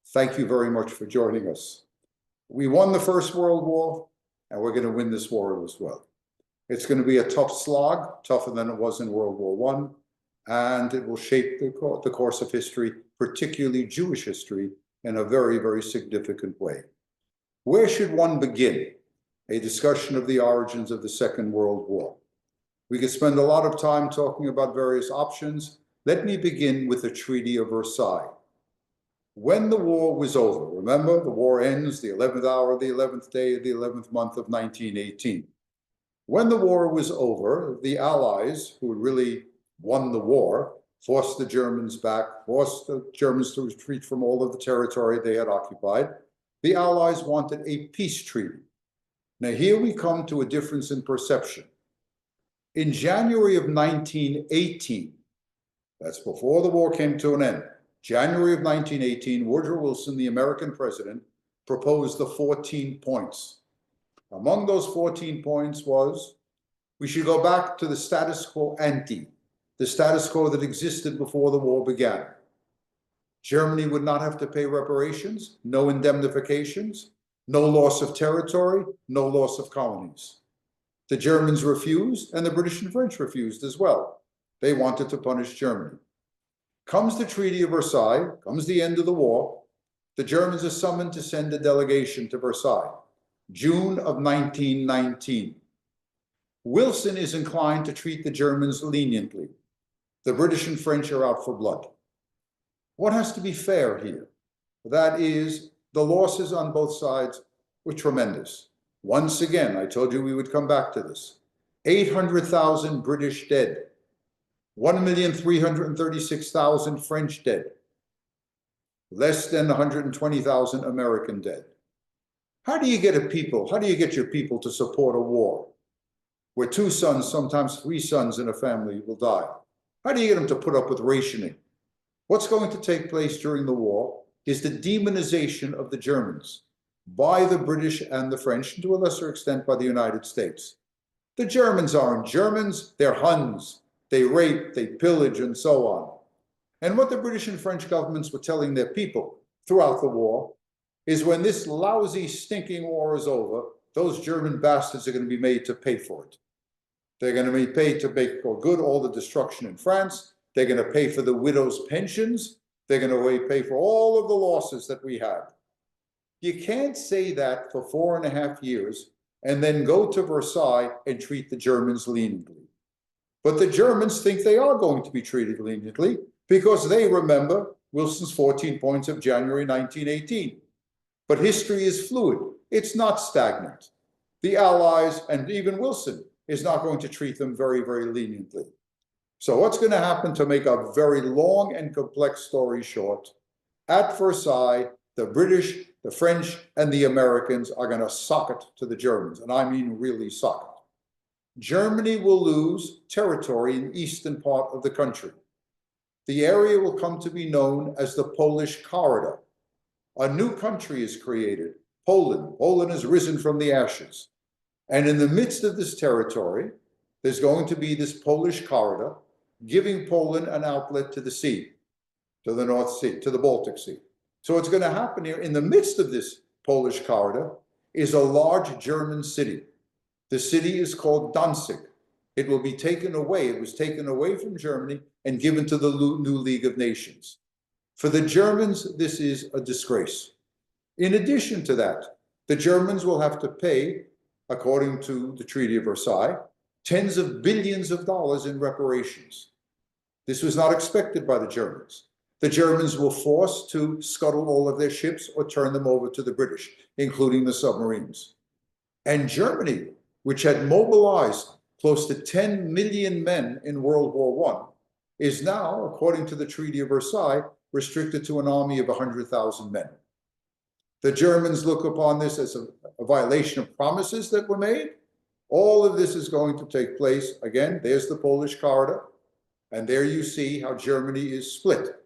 Thank you very much for joining us. We won the First World War, and we're going to win this war as well. It's going to be a tough slog, tougher than it was in World War I, and it will shape the course of history, particularly Jewish history, in a very, very significant way. Where should one begin a discussion of the origins of the Second World War? We could spend a lot of time talking about various options. Let me begin with the Treaty of Versailles. When the war was over, remember, the war ends the 11th hour, the 11th day of the 11th month of 1918. When the war was over, the Allies, who had really won the war, forced the Germans back, forced the Germans to retreat from all of the territory they had occupied. The Allies wanted a peace treaty. Now here we come to a difference in perception. In January of 1918, that's before the war came to an end, January of 1918, Woodrow Wilson, the American president, proposed the 14 points. Among those 14 points was, we should go back to the status quo ante, the status quo that existed before the war began. Germany would not have to pay reparations, no indemnifications, no loss of territory, no loss of colonies. The Germans refused, and the British and French refused as well. They wanted to punish Germany. Comes the Treaty of Versailles, comes the end of the war, the Germans are summoned to send a delegation to Versailles, June of 1919. Wilson is inclined to treat the Germans leniently. The British and French are out for blood. What has to be fair here? That is, the losses on both sides were tremendous. Once again, I told you we would come back to this. 800,000 British dead. 1,336,000 French dead, less than 120,000 American dead. How do you get your people to support a war where 2 sons, sometimes 3 sons in a family will die? How do you get them to put up with rationing? What's going to take place during the war is the demonization of the Germans by the British and the French, and to a lesser extent by the United States. The Germans aren't Germans, they're Huns. They rape, they pillage, and so on. And what the British and French governments were telling their people throughout the war is when this lousy, stinking war is over, those German bastards are going to be made to pay for it. They're going to be paid to make for good all the destruction in France. They're going to pay for the widows' pensions. They're going to pay for all of the losses that we had. You can't say that for 4.5 years and then go to Versailles and treat the Germans leniently. But the Germans think they are going to be treated leniently because they remember Wilson's 14 points of January 1918. But history is fluid. It's not stagnant. The Allies, and even Wilson, is not going to treat them very, very leniently. So what's going to happen, to make a very long and complex story short? At Versailles, the British, the French, and the Americans are going to sock it to the Germans, and I mean really sock it. Germany will lose territory in the eastern part of the country. The area will come to be known as the Polish Corridor. A new country is created, Poland. Poland has risen from the ashes. And in the midst of this territory, there's going to be this Polish corridor, giving Poland an outlet to the sea, to the North Sea, to the Baltic Sea. So what's going to happen here, in the midst of this Polish corridor, is a large German city. The city is called Danzig. It will be taken away. It was taken away from Germany and given to the new League of Nations. For the Germans, this is a disgrace. In addition to that, the Germans will have to pay, according to the Treaty of Versailles, tens of billions of dollars in reparations. This was not expected by the Germans. The Germans were forced to scuttle all of their ships or turn them over to the British, including the submarines. And Germany, which had mobilized close to 10 million men in World War I, is now, according to the Treaty of Versailles, restricted to an army of 100,000 men. The Germans look upon this as a violation of promises that were made. All of this is going to take place. Again, there's the Polish corridor, and there you see how Germany is split.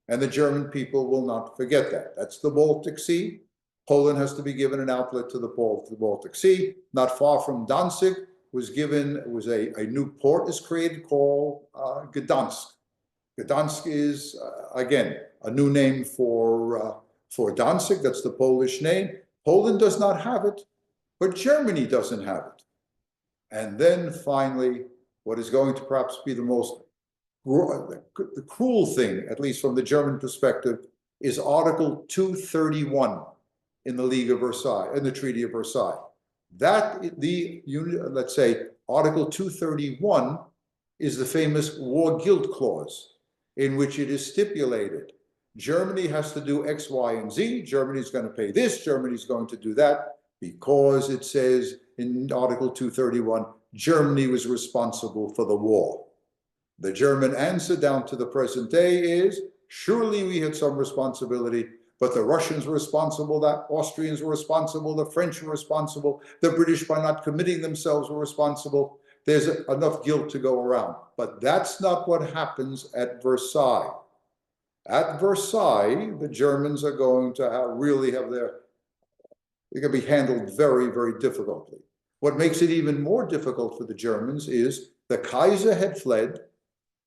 And the German people will not forget that. That's the Baltic Sea. Poland has to be given an outlet to the Baltic Sea. Not far from Danzig was a new port is created called Gdansk. Gdansk is, again, a new name for for Danzig, that's the Polish name. Poland does not have it, but Germany doesn't have it. And then finally, what is going to perhaps be the most the cruel thing, at least from the German perspective, is Article 231 in the League of Versailles, in the Treaty of Versailles. That, let's say, Article 231 is the famous war guilt clause, in which it is stipulated Germany has to do X, Y, and Z. Germany's going to pay this, Germany's going to do that, because it says in Article 231, Germany was responsible for the war. The German answer down to the present day is, surely we had some responsibility, but the Russians were responsible, the Austrians were responsible, the French were responsible, the British, by not committing themselves, were responsible. There's enough guilt to go around. But that's not what happens at Versailles. At Versailles, the Germans are going to really have they're going to be handled very, very difficultly. What makes it even more difficult for the Germans is the Kaiser had fled.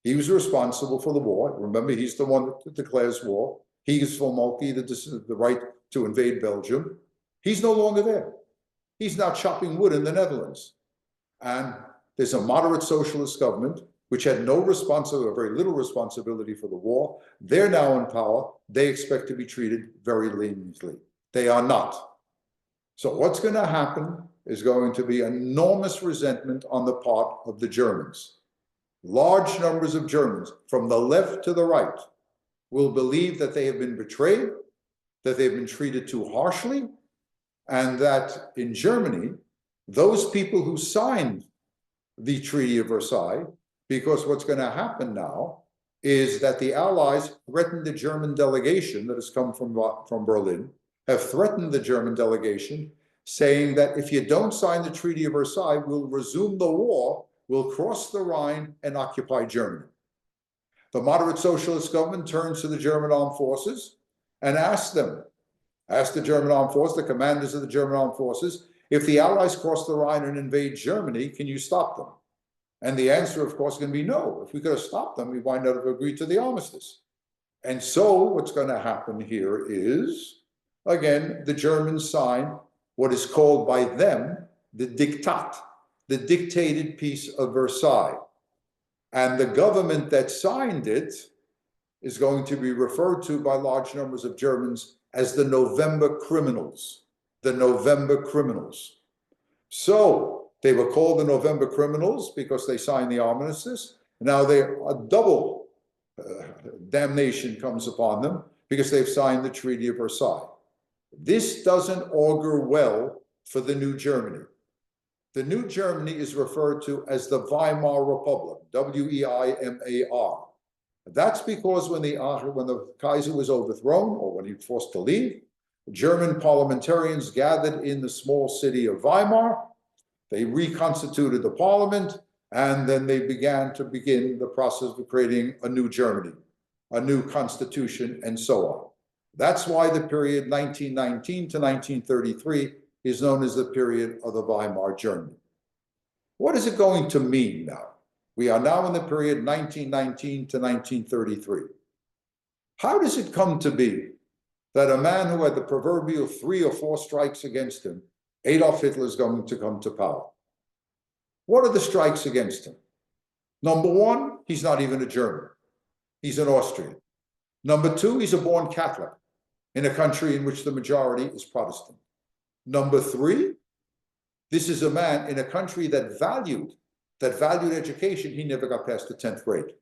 He was responsible for the war. Remember, he's the one that declares war. He gives Volmolke the right to invade Belgium. He's no longer there. He's now chopping wood in the Netherlands. And there's a moderate socialist government which had no responsibility, or very little responsibility for the war. They're now in power. They expect to be treated very leniently. They are not. So what's going to happen is going to be enormous resentment on the part of the Germans. Large numbers of Germans, from the left to the right, will believe that they have been betrayed, that they've been treated too harshly, and that in Germany, those people who signed the Treaty of Versailles, because what's going to happen now is that the Allies threatened the German delegation that has come from Berlin, have threatened the German delegation, saying that if you don't sign the Treaty of Versailles, we'll resume the war, we'll cross the Rhine and occupy Germany. The moderate socialist government turns to the German armed forces and asks the German armed forces, the commanders of the German armed forces, if the Allies cross the Rhine and invade Germany, can you stop them? And the answer, of course, is going to be no. If we could have stopped them, we might not have agreed to the armistice. And so what's going to happen here is, again, the Germans sign what is called by them the Diktat, the dictated Peace of Versailles. And the government that signed it is going to be referred to by large numbers of Germans as the November criminals, the November criminals. So they were called the November criminals because they signed the armistice. Now a double damnation comes upon them because they've signed the Treaty of Versailles. This doesn't augur well for the new Germany. The new Germany is referred to as the Weimar Republic, W-E-I-M-A-R. That's because when the Kaiser was overthrown, or when he was forced to leave, German parliamentarians gathered in the small city of Weimar. They reconstituted the parliament, and then they began the process of creating a new Germany, a new constitution, and so on. That's why the period 1919 to 1933 is known as the period of the Weimar Germany. What is it going to mean now? We are now in the period 1919 to 1933. How does it come to be that a man who had the proverbial 3 or 4 strikes against him, Adolf Hitler, is going to come to power? What are the strikes against him? Number 1, he's not even a German. He's an Austrian. Number 2, he's a born Catholic in a country in which the majority is Protestant. Number 3, this is a man in a country that valued education. He never got past the 10th grade.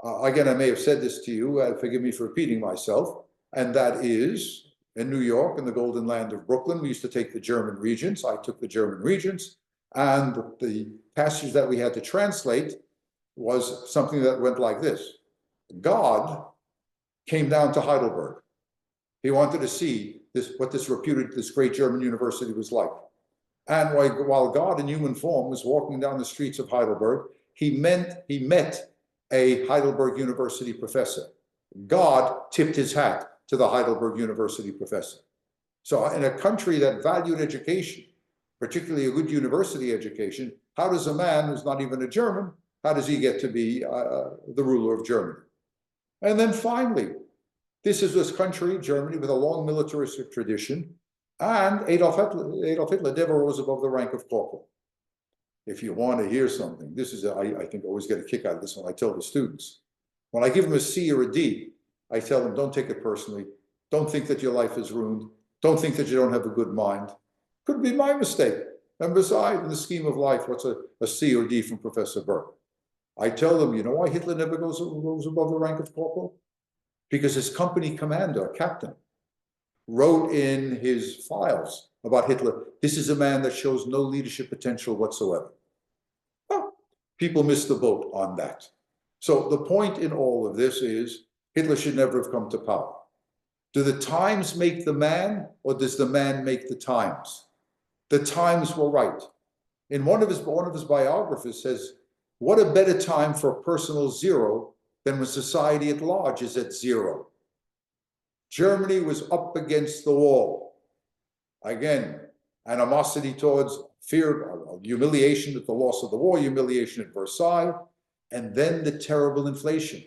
Again, I may have said this to you, forgive me for repeating myself, and that is, in New York, in the golden land of Brooklyn, we used to take the German regents. I took the German regents, and the passage that we had to translate was something that went like this. God came down to Heidelberg. He wanted to see what this great German university was like. And while God in human form was walking down the streets of Heidelberg, he met a Heidelberg University professor. God tipped his hat to the Heidelberg University professor. So in a country that valued education, particularly a good university education, how does a man who's not even a German, how does he get to be the ruler of Germany? And then finally, This is this country, Germany, with a long militaristic tradition, and Adolf Hitler never rose above the rank of corporal. If you want to hear something, this is, I think I always get a kick out of this when I tell the students. When I give them a C or a D, I tell them, don't take it personally. Don't think that your life is ruined. Don't think that you don't have a good mind. Could be my mistake. And besides, in the scheme of life, what's a C or D from Professor Berk? I tell them, you know why Hitler never goes above the rank of corporal? Because his company commander, captain, wrote in his files about Hitler, this is a man that shows no leadership potential whatsoever. Well, people miss the boat on that. So the point in all of this is Hitler should never have come to power. Do the times make the man, or does the man make the times? The times were right. In one of his biographers says, what a better time for a personal zero than when society at large is at zero. Germany was up against the wall. Again, animosity towards fear, humiliation at the loss of the war, humiliation at Versailles, and then the terrible inflation.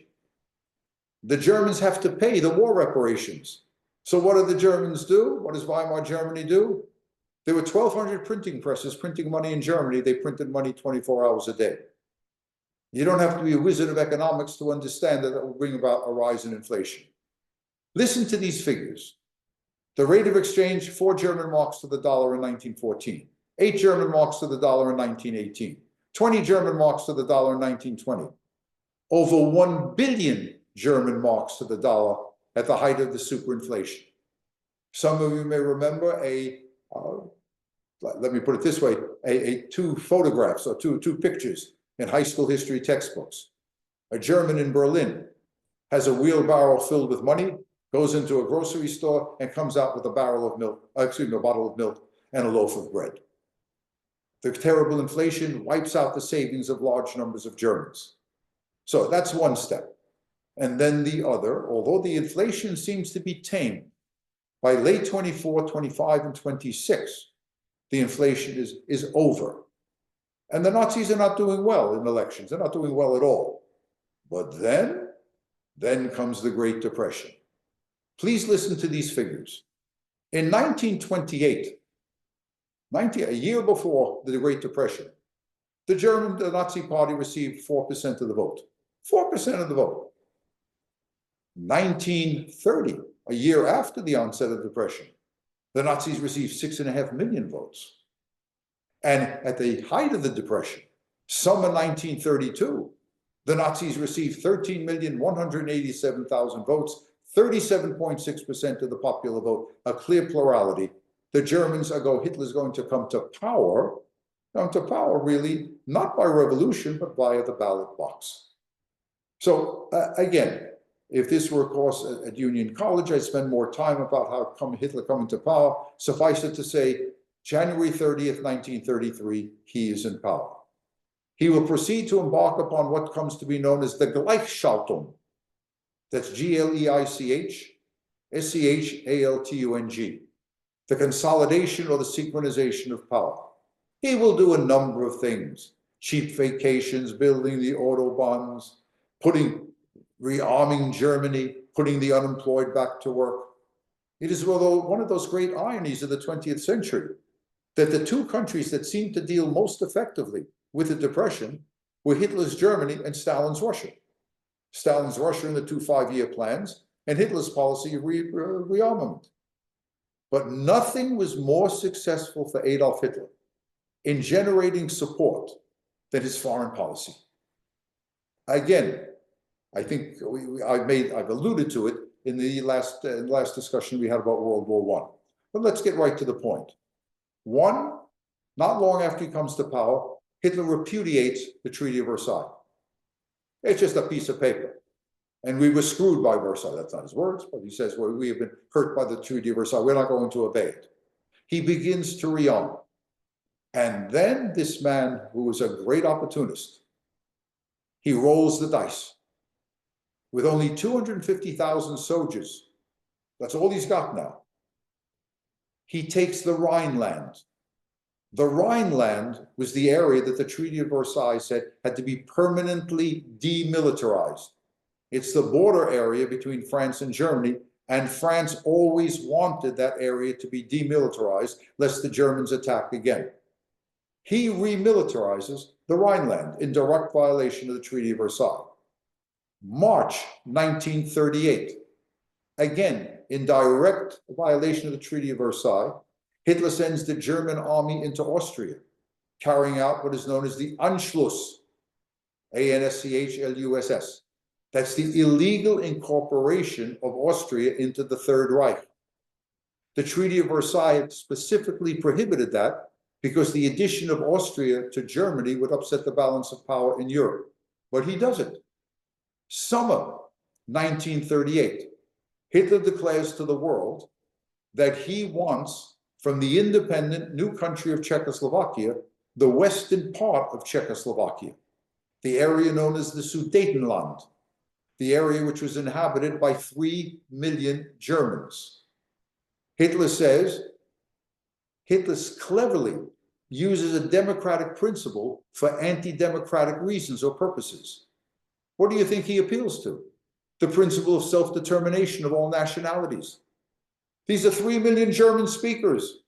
The Germans have to pay the war reparations. So what do the Germans do? What does Weimar Germany do? There were 1,200 printing presses printing money in Germany. They printed money 24 hours a day. You don't have to be a wizard of economics to understand that will bring about a rise in inflation. Listen to these figures. The rate of exchange, 4 German marks to the dollar in 1914, 8 German marks to the dollar in 1918, 20 German marks to the dollar in 1920, over 1 billion German marks to the dollar at the height of the superinflation. Some of you may remember let me put it this way, two photographs or two pictures in high school history textbooks. A German in Berlin has a wheelbarrow filled with money, goes into a grocery store and comes out with a bottle of milk and a loaf of bread. The terrible inflation wipes out the savings of large numbers of Germans. So that's one step. And then the other, although the inflation seems to be tamed, by late 24, 25, and 26, the inflation is over. And the Nazis are not doing well in elections. They're not doing well at all. But then comes the Great Depression. Please listen to these figures. In 1928, a year before the Great Depression, the Nazi Party received 4% of the vote. 4% of the vote. 1930, a year after the onset of the Depression, the Nazis received 6.5 million votes. And at the height of the Depression, summer 1932, the Nazis received 13,187,000 votes, 37.6% of the popular vote, a clear plurality. The Germans Hitler's going to come to power really, not by revolution, but via the ballot box. So again, if this were a course at Union College, I'd spend more time about how Hitler coming to power. Suffice it to say, January 30th, 1933, he is in power. He will proceed to embark upon what comes to be known as the Gleichschaltung. That's Gleichschaltung, the consolidation or the synchronization of power. He will do a number of things: cheap vacations, building the autobahns, rearming Germany, putting the unemployed back to work. It is one of those great ironies of the 20th century that the two countries that seemed to deal most effectively with the Depression were Hitler's Germany and Stalin's Russia. Stalin's Russia in the 2 5-year plans, and Hitler's policy of rearmament. But nothing was more successful for Adolf Hitler in generating support than his foreign policy. Again, I think I've alluded to it in the last discussion we had about World War I. But let's get right to the point. One, not long after he comes to power, Hitler repudiates the Treaty of Versailles. It's just a piece of paper. And we were screwed by Versailles. That's not his words, but he says, well, we have been hurt by the Treaty of Versailles. We're not going to obey it. He begins to rearm. And then this man, who was a great opportunist, he rolls the dice. With only 250,000 soldiers, that's all he's got now. He takes the Rhineland. The Rhineland was the area that the Treaty of Versailles said had to be permanently demilitarized. It's the border area between France and Germany, And France always wanted that area to be demilitarized, lest the Germans attack again. He remilitarizes the Rhineland in direct violation of the Treaty of Versailles. March 1938, again, in direct violation of the Treaty of Versailles, Hitler sends the German army into Austria, carrying out what is known as the Anschluss, A-N-S-C-H-L-U-S-S. That's the illegal incorporation of Austria into the Third Reich. The Treaty of Versailles specifically prohibited that because the addition of Austria to Germany would upset the balance of power in Europe. But he doesn't. Summer 1938, Hitler declares to the world that he wants, from the independent new country of Czechoslovakia, the western part of Czechoslovakia, the area known as the Sudetenland, the area which was inhabited by 3 million Germans. Hitler cleverly uses a democratic principle for anti-democratic reasons or purposes. What do you think he appeals to? The principle of self-determination of all nationalities. These are 3 million German speakers.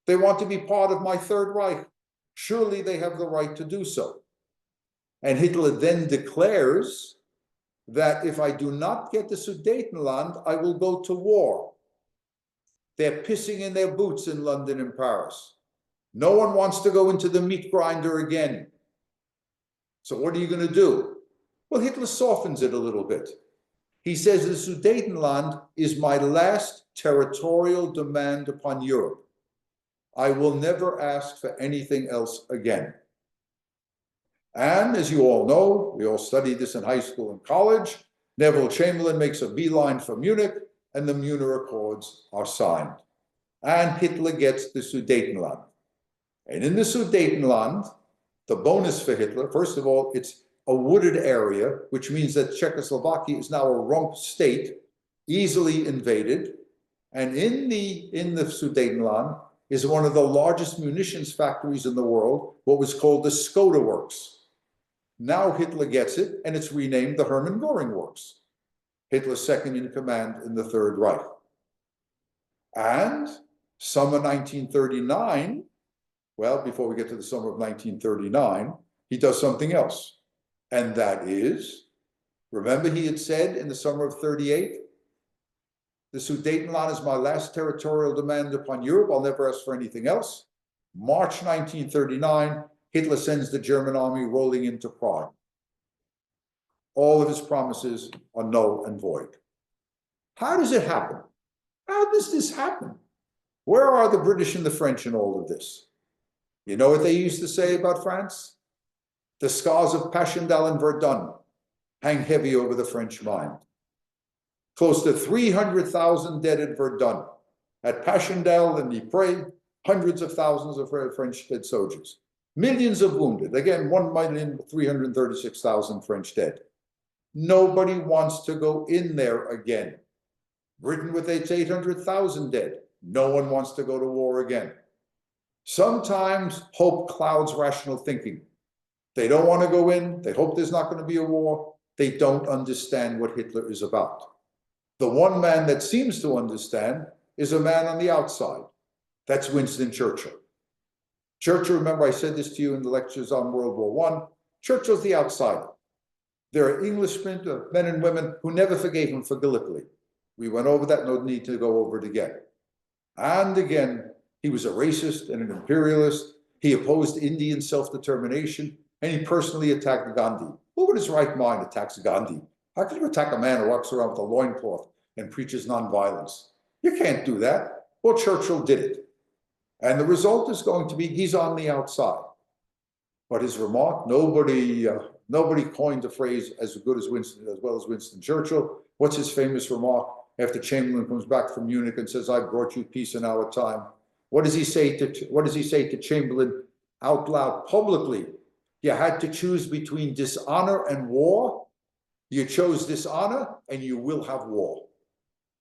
They want to be part of my Third Reich. Surely they have the right to do so. And Hitler then declares that if I do not get the Sudetenland, I will go to war. They're pissing in their boots in London and Paris. No one wants to go into the meat grinder again. So what are you going to do? Well, Hitler softens it a little bit. He says the Sudetenland is my last territorial demand upon Europe. I will never ask for anything else again. And as you all know, we all studied this in high school and college, Neville Chamberlain makes a beeline for Munich, and the Munich Accords are signed. And Hitler gets the Sudetenland. And in the Sudetenland, the bonus for Hitler, first of all, it's a wooded area, which means that Czechoslovakia is now a rump state, easily invaded. And in the Sudetenland is one of the largest munitions factories in the world, what was called the Skoda Works. Now Hitler gets it, and it's renamed the Hermann Göring Works. Hitler's second in command in the Third Reich. And summer 1939, well, before we get to the summer of 1939, he does something else. And that is, remember he had said in the summer of 38, the Sudetenland is my last territorial demand upon Europe. I'll never ask for anything else. March 1939, Hitler sends the German army rolling into Prague. All of his promises are null and void. How does it happen? How does this happen? Where are the British and the French in all of this? You know what they used to say about France? The scars of Passchendaele and Verdun hang heavy over the French mind. Close to 300,000 dead at Verdun. At Passchendaele and Ypres, hundreds of thousands of French dead soldiers. Millions of wounded. Again, 1,336,000 French dead. Nobody wants to go in there again. Britain with its 800,000 dead. No one wants to go to war again. Sometimes hope clouds rational thinking. They don't want to go in. They hope there's not going to be a war. They don't understand what Hitler is about. The one man that seems to understand is a man on the outside. That's Winston Churchill. Churchill, remember I said this to you in the lectures on World War I, Churchill's the outsider. There are Englishmen, men and women, who never forgave him for Gallipoli. We went over that, no need to go over it again. And again, he was a racist and an imperialist. He opposed Indian self-determination, and he personally attacked Gandhi. Who in his right mind attacks Gandhi? How can you attack a man who walks around with a loincloth and preaches nonviolence? You can't do that. Well, Churchill did it. And the result is going to be he's on the outside. But his remark, nobody coined the phrase as well as Winston Churchill. What's his famous remark after Chamberlain comes back from Munich and says, "I brought you peace in our time"? What does he say to Chamberlain out loud publicly? You had to choose between dishonor and war. You chose dishonor, and you will have war.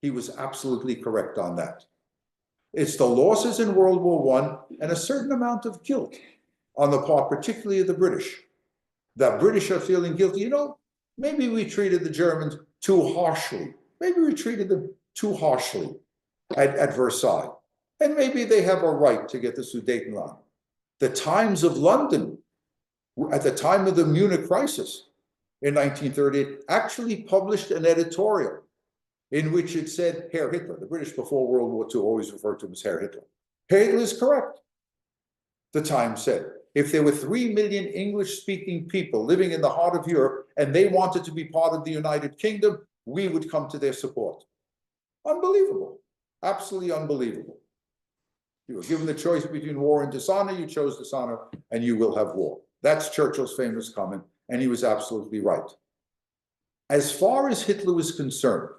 He was absolutely correct on that. It's the losses in World War I and a certain amount of guilt on the part, particularly of the British. The British are feeling guilty. You know, maybe we treated the Germans too harshly. Maybe we treated them too harshly at Versailles. And maybe they have a right to get the Sudetenland. The Times of London, at the time of the Munich crisis in 1938, actually published an editorial in which it said, Herr Hitler, the British before World War II always referred to him as Herr Hitler. Herr Hitler is correct, the Times said. If there were 3 million English-speaking people living in the heart of Europe and they wanted to be part of the United Kingdom, we would come to their support. Unbelievable, absolutely unbelievable. You were given the choice between war and dishonor, you chose dishonor, and you will have war. That's Churchill's famous comment, and he was absolutely right. As far as Hitler was concerned,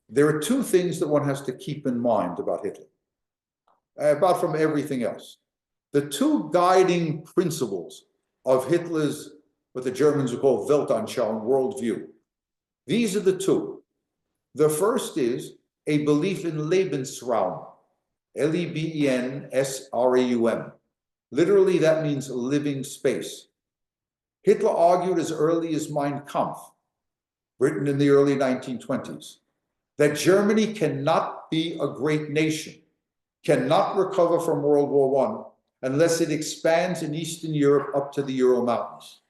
there are two things that one has to keep in mind about Hitler, apart from everything else. The two guiding principles of Hitler's, what the Germans would call Weltanschauung, worldview. These are the two. The first is a belief in Lebensraum, Lebensraum. Literally, that means living space. Hitler argued as early as Mein Kampf, written in the early 1920s, that Germany cannot be a great nation, cannot recover from World War I unless it expands in Eastern Europe up to the Ural Mountains.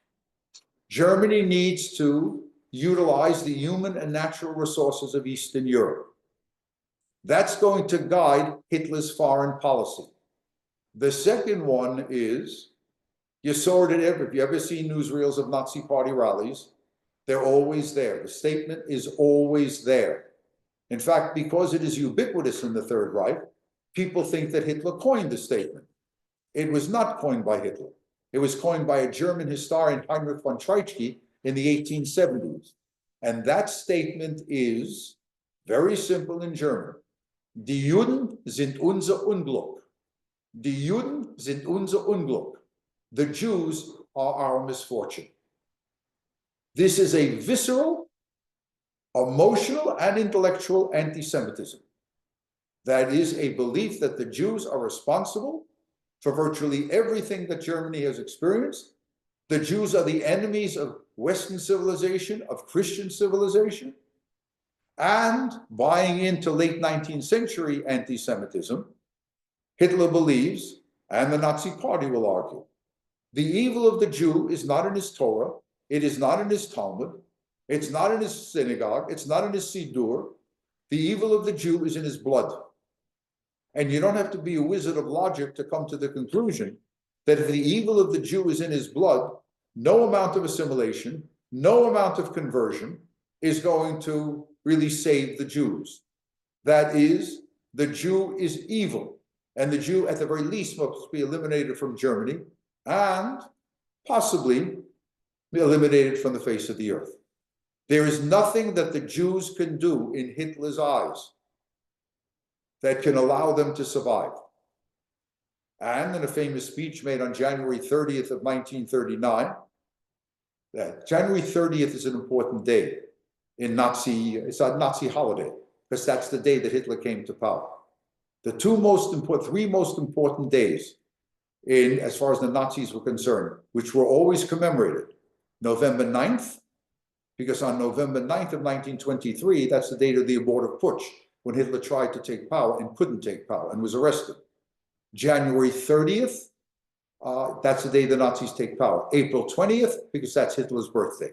Germany needs to utilize the human and natural resources of Eastern Europe. That's going to guide Hitler's foreign policy. The second one is, you saw it if you ever see newsreels of Nazi party rallies, they're always there. The statement is always there. In fact, because it is ubiquitous in the Third Reich, people think that Hitler coined the statement. It was not coined by Hitler. It was coined by a German historian, Heinrich von Treitschke, in the 1870s. And that statement is very simple in German. Die Juden sind unser Unglück. Die Juden sind unser Unglück. The Jews are our misfortune. This is a visceral, emotional, and intellectual anti-Semitism. That is a belief that the Jews are responsible for virtually everything that Germany has experienced. The Jews are the enemies of Western civilization, of Christian civilization. And buying into late 19th century anti-Semitism, Hitler believes, and the Nazi Party will argue, the evil of the Jew is not in his Torah, it is not in his Talmud, it's not in his synagogue, it's not in his Siddur. The evil of the Jew is in his blood. And you don't have to be a wizard of logic to come to the conclusion that if the evil of the Jew is in his blood, no amount of assimilation, no amount of conversion is going to really save the Jews. That is, the Jew is evil, and the Jew at the very least must be eliminated from Germany and possibly be eliminated from the face of the earth. There is nothing that the Jews can do in Hitler's eyes that can allow them to survive. And in a famous speech made on January 30th of 1939, that January 30th is an important day in it's a Nazi holiday, because that's the day that Hitler came to power. The three most important days as far as the Nazis were concerned, which were always commemorated. November 9th, because on November 9th of 1923, that's the date of the abortive putsch, when Hitler tried to take power and couldn't take power and was arrested. January 30th, that's the day the Nazis take power. April 20th, because that's Hitler's birthday.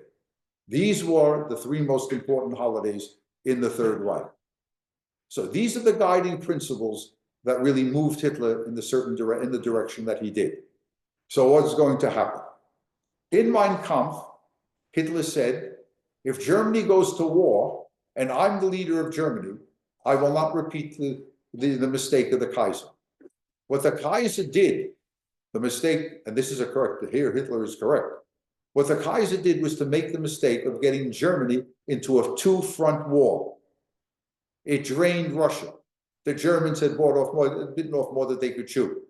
These were the three most important holidays in the Third Reich. So these are the guiding principles that really moved Hitler in the direction that he did. So what's going to happen? In Mein Kampf, Hitler said, if Germany goes to war and I'm the leader of Germany, I will not repeat the mistake of the Kaiser. What the Kaiser did, the mistake, and this is here Hitler is correct. What the Kaiser did was to make the mistake of getting Germany into a two-front war. It drained Russia. The Germans had bitten off more than they could chew.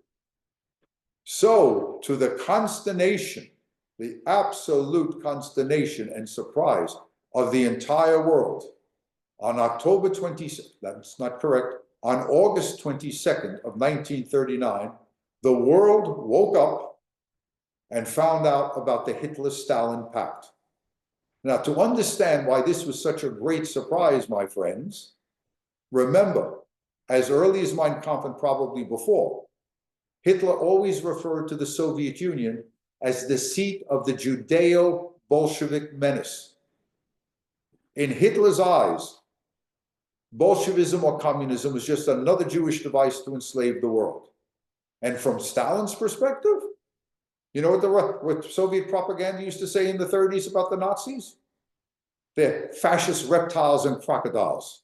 So, to the consternation, the absolute consternation and surprise of the entire world, on October 20th, that's not correct, on August 22nd of 1939, the world woke up and found out about the Hitler-Stalin Pact. Now, to understand why this was such a great surprise, my friends, Remember, as early as Mein Kampf and probably before, Hitler always referred to the Soviet Union as the seat of the Judeo-Bolshevik menace. In Hitler's eyes, Bolshevism or communism was just another Jewish device to enslave the world. And from Stalin's perspective, you know what Soviet propaganda used to say in the 30s about the Nazis? They're fascist reptiles and crocodiles.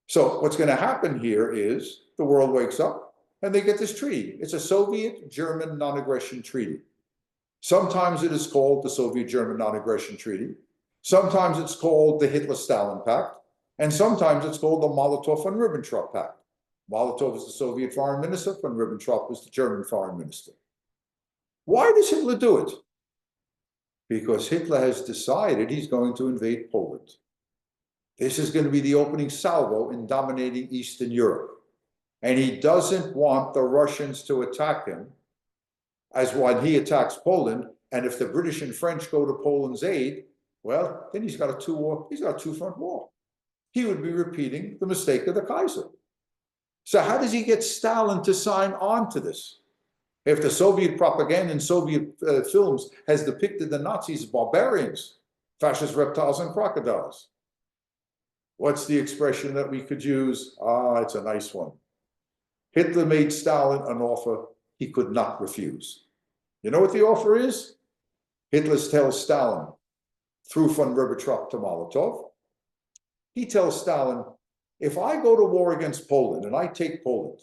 So what's going to happen here is the world wakes up and they get this treaty. It's a Soviet-German non-aggression treaty. Sometimes it is called the Soviet-German non-aggression treaty. Sometimes it's called the Hitler-Stalin Pact. And sometimes it's called the Molotov and Ribbentrop Pact. Molotov is the Soviet foreign minister, and Ribbentrop is the German foreign minister. Why does Hitler do it? Because Hitler has decided he's going to invade Poland. This is going to be the opening salvo in dominating Eastern Europe. And he doesn't want the Russians to attack him as when he attacks Poland. And if the British and French go to Poland's aid, well, then he's got a two-front war. He would be repeating the mistake of the Kaiser. So how does he get Stalin to sign on to this? If the Soviet propaganda and Soviet films has depicted the Nazis as barbarians, fascist reptiles and crocodiles. What's the expression that we could use? It's a nice one. Hitler made Stalin an offer he could not refuse. You know what the offer is? Hitler tells Stalin, through von Ribbentrop to Molotov, he tells Stalin, if I go to war against Poland and I take Poland,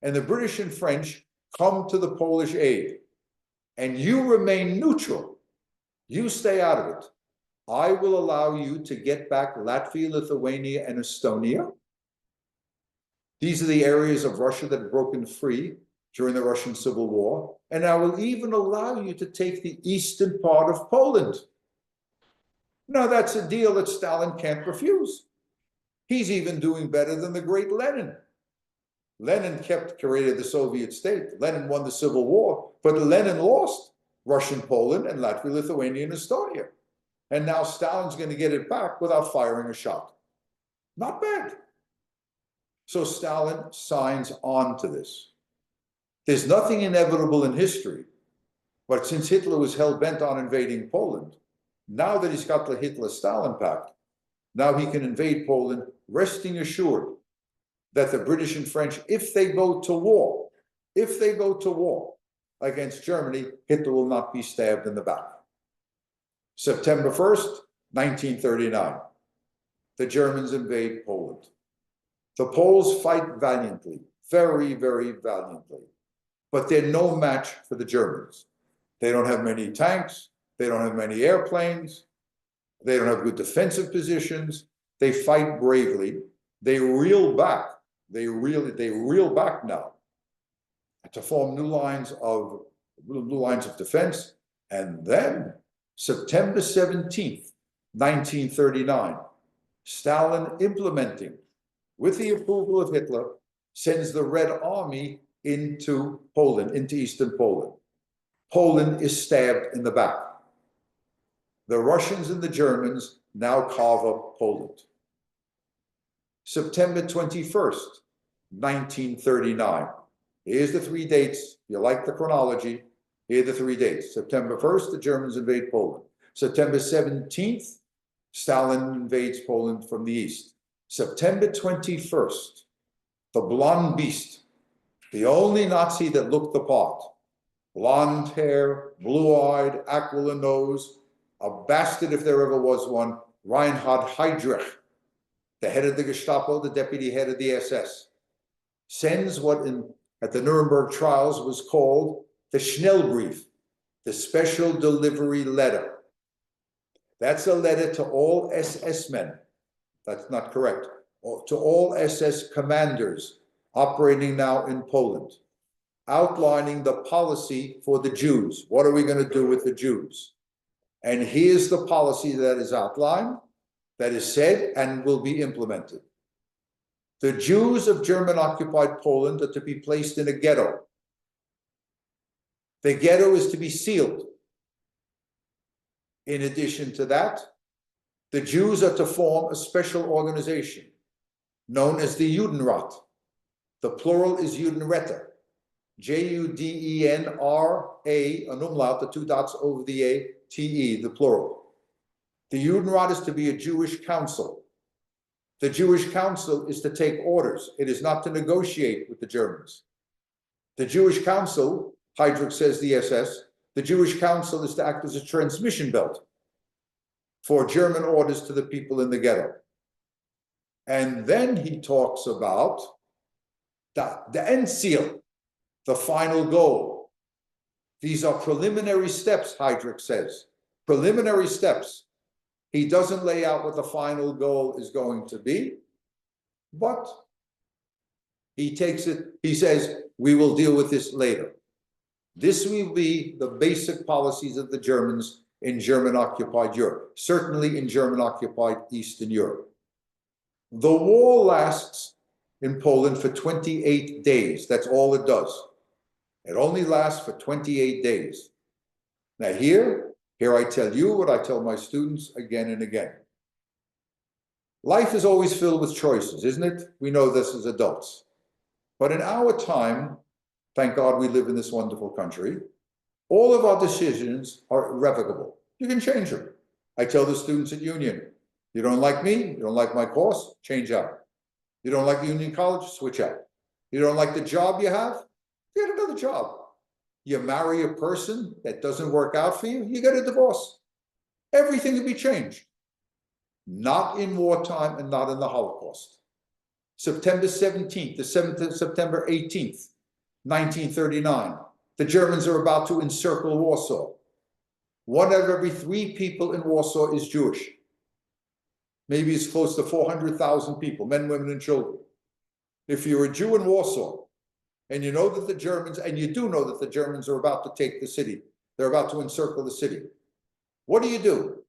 and the British and French come to the Polish aid, and you remain neutral, you stay out of it, I will allow you to get back Latvia, Lithuania, and Estonia. These are the areas of Russia that had broken free during the Russian Civil War, and I will even allow you to take the eastern part of Poland. Now, that's a deal that Stalin can't refuse. He's even doing better than the great Lenin. Lenin created the Soviet state. Lenin won the Civil War, but Lenin lost Russian Poland and Latvia, Lithuania, and Estonia. And now Stalin's going to get it back without firing a shot. Not bad. So Stalin signs on to this. There's nothing inevitable in history, but since Hitler was hell-bent on invading Poland, now that he's got the Hitler-Stalin Pact, now he can invade Poland, resting assured that the British and French, if they go to war against Germany, Hitler will not be stabbed in the back. September 1st, 1939, the Germans invade Poland. The Poles fight valiantly, very, very valiantly, but they're no match for the Germans. They don't have many tanks, they don't have many airplanes, they don't have good defensive positions. They fight bravely. They reel back. They reel back now to form new lines of defense. And then September 17th, 1939, Stalin, implementing with the approval of Hitler, sends the Red Army into Poland, into Eastern Poland. Poland is stabbed in the back. The Russians and the Germans now carve up Poland. September 21st, 1939. Here's the three dates. You like the chronology? Here are the three dates. September 1st, the Germans invade Poland. September 17th, Stalin invades Poland from the east. September 21st, the blonde beast, the only Nazi that looked the part, blonde hair, blue-eyed, aquiline nose, a bastard if there ever was one, Reinhard Heydrich, the head of the Gestapo, the deputy head of the SS, sends what at the Nuremberg trials was called the Schnellbrief, the special delivery letter. That's a letter to all SS men. That's not correct. To all SS commanders operating now in Poland, outlining the policy for the Jews. What are we going to do with the Jews? And here's the policy that is outlined, that is said and will be implemented. The Jews of German-occupied Poland are to be placed in a ghetto. The ghetto is to be sealed. In addition to that, the Jews are to form a special organization known as the Judenrat. The plural is Judenretter. Judenra, an umlaut, the two dots over the A, Te, the plural. The Judenrat is to be a Jewish council. The Jewish council is to take orders. It is not to negotiate with the Germans. The Jewish council, Heydrich says the SS, the Jewish council is to act as a transmission belt for German orders to the people in the ghetto. And then he talks about the end seal, the final goal. These are preliminary steps, Heydrich says. Preliminary steps. He doesn't lay out what the final goal is going to be, but he takes it, he says, we will deal with this later. This will be the basic policies of the Germans in German-occupied Europe, certainly in German-occupied Eastern Europe. The war lasts in Poland for 28 days. That's all it does. It only lasts for 28 days. Now here I tell you what I tell my students again and again. Life is always filled with choices, isn't it? We know this as adults. But in our time, thank God we live in this wonderful country, all of our decisions are irrevocable. You can change them. I tell the students at Union, you don't like me, you don't like my course, change out. You don't like Union College, switch out. You don't like the job you have, get another job. You marry a person that doesn't work out for you, you get a divorce. Everything can be changed. Not in wartime and not in the Holocaust. September 17th to September 18th, 1939, the Germans are about to encircle Warsaw. 1 out of every 3 people in Warsaw is Jewish. Maybe it's close to 400,000 people, men, women, and children. If you're a Jew in Warsaw, and you know that the Germans, and you do know that the Germans are about to take the city, they're about to encircle the city, what do?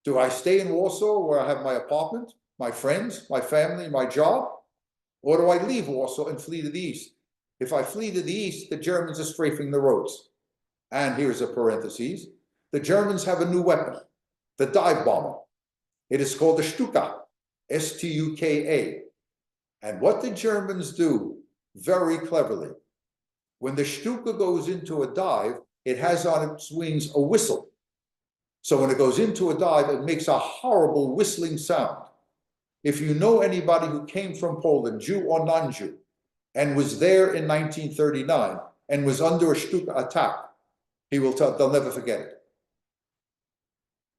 Do I stay in Warsaw where I have my apartment, my friends, my family, my job? Or do I leave Warsaw and flee to the east? If I flee to the east, the Germans are strafing the roads. And here's a parenthesis, the Germans have a new weapon, the dive bomber. It is called the Stuka, S-T-U-K-A. And what the Germans do very cleverly, when the Stuka goes into a dive, it has on its wings a whistle. So when it goes into a dive, it makes a horrible whistling sound. If you know anybody who came from Poland, Jew or non-Jew, and was there in 1939 and was under a Stuka attack, he will tell, they'll never forget it.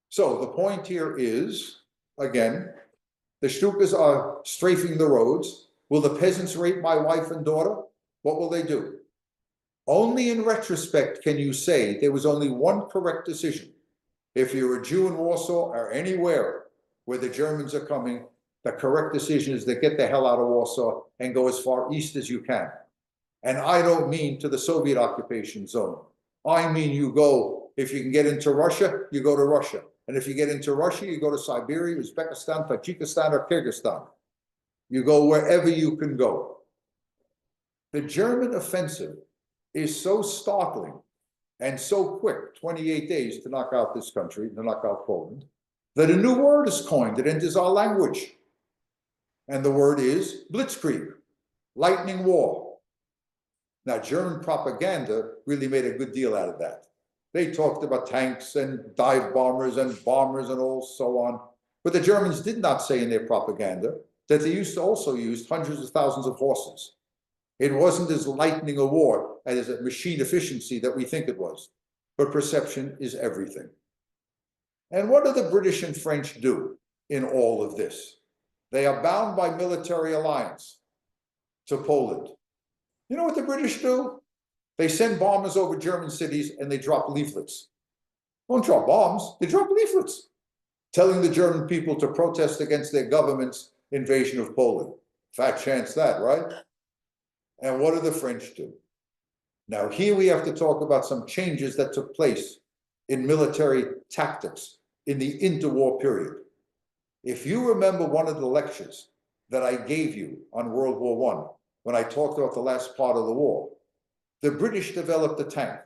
So the point here is, again, the Stukas are strafing the roads. Will the peasants rape my wife and daughter? What will they do? Only in retrospect can you say there was only one correct decision. If you're a Jew in Warsaw or anywhere where the Germans are coming, the correct decision is to get the hell out of Warsaw and go as far east as you can. And I don't mean to the Soviet occupation zone. I mean you go, if you can get into Russia, you go to Russia. And if you get into Russia, you go to Siberia, Uzbekistan, Tajikistan, or Kyrgyzstan. You go wherever you can go. The German offensive is so startling and so quick, 28 days to knock out this country, to knock out Poland, that a new word is coined that enters our language. And the word is blitzkrieg, lightning war. Now, German propaganda really made a good deal out of that. They talked about tanks and dive bombers and all so on. But the Germans did not say in their propaganda that they used to also use hundreds of thousands of horses. It wasn't as lightning a war as a machine efficiency that we think it was. But perception is everything. And what do the British and French do in all of this? They are bound by military alliance to Poland. You know what the British do? They send bombers over German cities and they drop leaflets. They don't drop bombs, they drop leaflets, telling the German people to protest against their government's invasion of Poland. Fat chance that, right? And what do the French do? Now here we have to talk about some changes that took place in military tactics in the interwar period. If you remember one of the lectures that I gave you on World War I, when I talked about the last part of the war, the British developed a tank.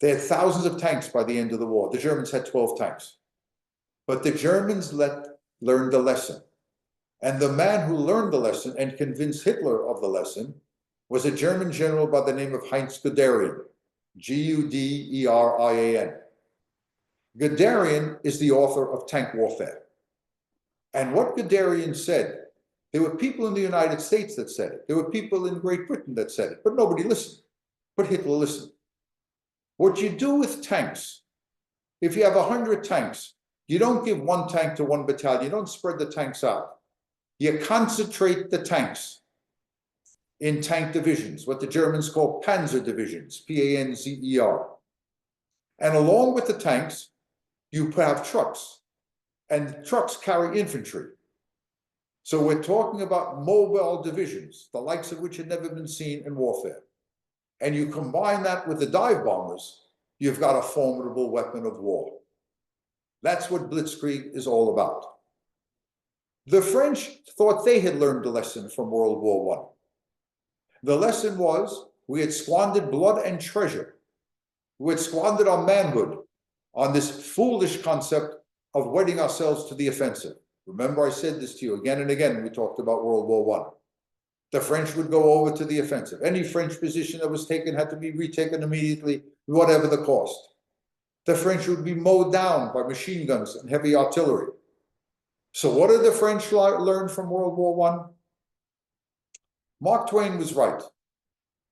They had thousands of tanks by the end of the war. The Germans had 12 tanks. But the Germans learned a lesson. And the man who learned the lesson and convinced Hitler of the lesson was a German general by the name of Heinz Guderian, Guderian. Guderian is the author of Tank Warfare. And what Guderian said, there were people in the United States that said it. There were people in Great Britain that said it, but nobody listened. But Hitler listened. What you do with tanks, if you have 100 tanks, you don't give one tank to one battalion. You don't spread the tanks out. You concentrate the tanks in tank divisions, what the Germans call panzer divisions, Panzer. And along with the tanks, you have trucks, and trucks carry infantry. So we're talking about mobile divisions, the likes of which had never been seen in warfare. And you combine that with the dive bombers, you've got a formidable weapon of war. That's what Blitzkrieg is all about. The French thought they had learned the lesson from World War I. The lesson was we had squandered blood and treasure. We had squandered our manhood on this foolish concept of wedding ourselves to the offensive. Remember, I said this to you again and again when we talked about World War I. The French would go over to the offensive. Any French position that was taken had to be retaken immediately, whatever the cost. The French would be mowed down by machine guns and heavy artillery. So what did the French learn from World War I? Mark Twain was right.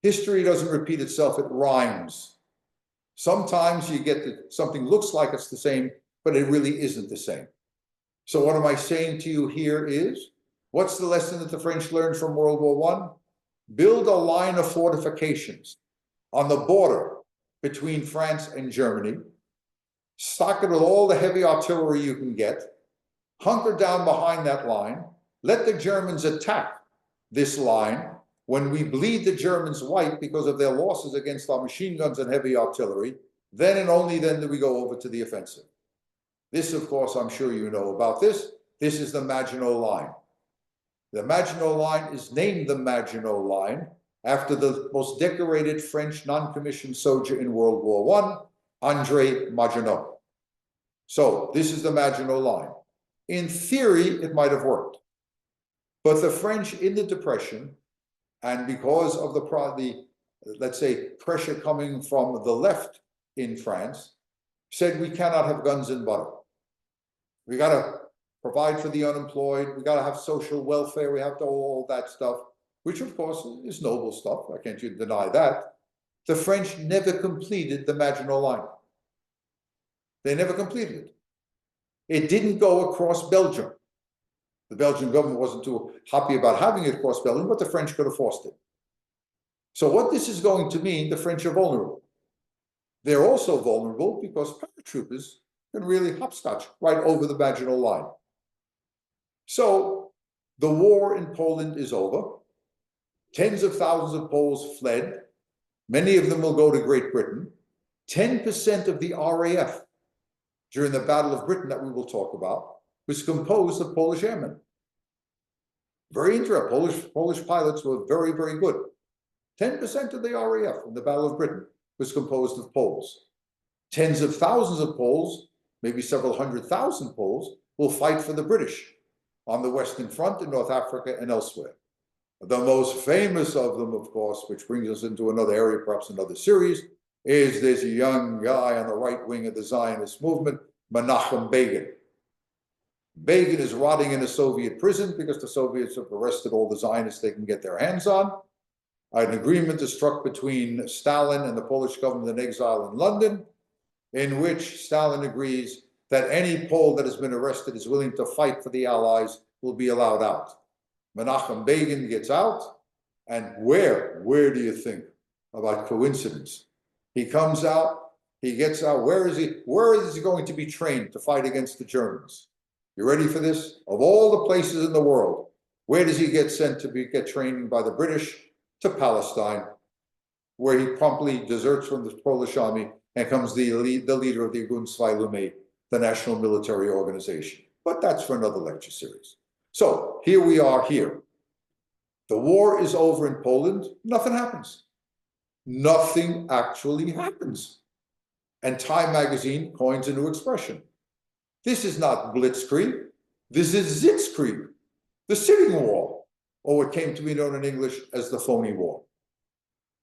History doesn't repeat itself, it rhymes. Sometimes you get that something looks like it's the same, but it really isn't the same. So what am I saying to you here is, what's the lesson that the French learned from World War I? Build a line of fortifications on the border between France and Germany, stock it with all the heavy artillery you can get, hunker down behind that line, let the Germans attack this line. When we bleed the Germans white because of their losses against our machine guns and heavy artillery, then and only then do we go over to the offensive. This, of course, I'm sure you know about this. This is the Maginot Line. The Maginot Line is named the Maginot Line after the most decorated French non-commissioned soldier in World War I, André Maginot. So this is the Maginot Line. In theory, it might have worked. But the French in the Depression, and because of the let's say, pressure coming from the left in France, said we cannot have guns and butter. We got to provide for the unemployed. We got to have social welfare. We have to all that stuff, which of course is noble stuff. I can't deny that. The French never completed the Maginot Line. They never completed it. It didn't go across Belgium. The Belgian government wasn't too happy about having it across Belgium, but the French could have forced it. So what this is going to mean, the French are vulnerable. They're also vulnerable because paratroopers can really hopscotch right over the Maginot Line. So the war in Poland is over. Tens of thousands of Poles fled. Many of them will go to Great Britain. 10% of the RAF during the Battle of Britain that we will talk about was composed of Polish airmen. Very interesting. Polish pilots were very, very good. 10% of the RAF in the Battle of Britain was composed of Poles. Tens of thousands of Poles, maybe several 100,000 Poles, will fight for the British on the Western Front in North Africa and elsewhere. The most famous of them, of course, which brings us into another area, perhaps another series, is this young guy on the right wing of the Zionist movement, Menachem Begin. Begin is rotting in a Soviet prison because the Soviets have arrested all the Zionists they can get their hands on. An agreement is struck between Stalin and the Polish government in exile in London, in which Stalin agrees that any Pole that has been arrested is willing to fight for the Allies will be allowed out. Menachem Begin gets out, and where do you think about coincidence? He comes out, he gets out, where is he going to be trained to fight against the Germans? You ready for this? Of all the places in the world, where does he get sent to get training by the British? To Palestine, where he promptly deserts from the Polish army and becomes the leader of the Gun Zwei, the national military organization. But that's for another lecture series. So here we are here. The war is over in Poland. Nothing happens. Nothing actually happens. And Time magazine coins a new expression. This is not blitzkrieg. This is sitzkrieg. the sitting war, or what came to be known in English as the phony war.